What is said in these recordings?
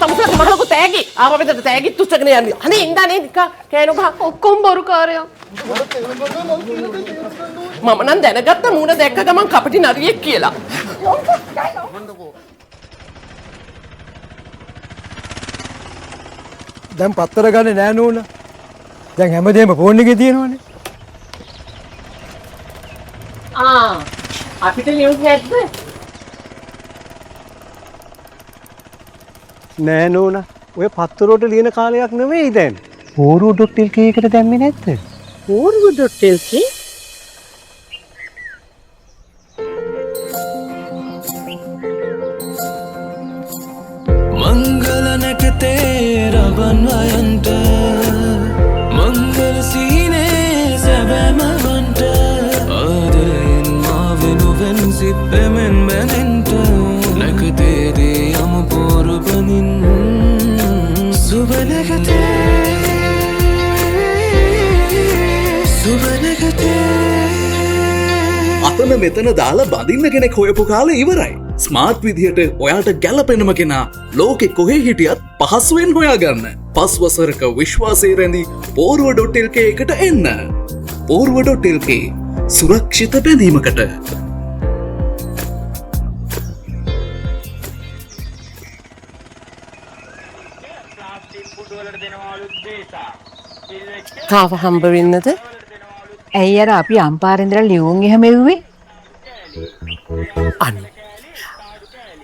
තමුසලා මහලොකු තෑගි ආපෙතට තෑගිත් උස්සගෙන යන්නේ අනේ ඉඳානේ නිකන් කෑනෝ ගහ ඔක්කොම බොරුකාරයෝ. මම නම් දැනගත්ත මූණ දැක්ක ගමන් කපටි නරියෙක් කියලා දැන් පත්තර ගන්නේ නෑ නෝනා. දැන් හැමදේම ෆෝන් එකේ තියෙනවනේ. අපිට නිවුස් නැද්ද නෑ නෝනා. ඔය පත්තරෝට ලියන කාලයක් නෙවෙයි දැන්. පෝරුව.lk එකට දැම්මේ නැද්ද? පෝරුව.lk मंगल नकते रबन वयंत मंगल सीने सबम वंत आदरेन मावेनु वेंसिप्पे men benent नकते दे हम पोरबनिन सुबनकते අතන මෙතන දාලා බඳින්න කෙනෙක් හොයපු කාලේ ඉවරයි. ස්මාර්ට් විදිහට ඔයාට ගැලපෙනම කෙනා ලෝකෙ කොහේ හිටියත් පහසුවෙන් හොයාගන්න. 5 වසරක විශ්වාසය රැඳි පෝරුව.lk එකට එන්න. පෝරුව.lk සුරක්ෂිත බැඳීමකට. කාව හම්බ වෙන්නද ඇයි අර අපි අම්පාරේ ඉඳලා ලියුම් එහෙම එව්වේ? අනේ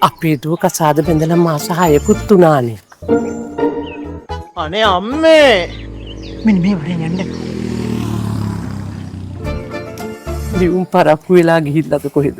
අපේ දුව කසාද බැඳලා මාස 6කුත් උනානේ අනේ අම්මේ. මෙන්න මේ වරෙන් යන්න. ලියුම් පරක්කු වෙලා ගිහිල්ලාද කොහෙද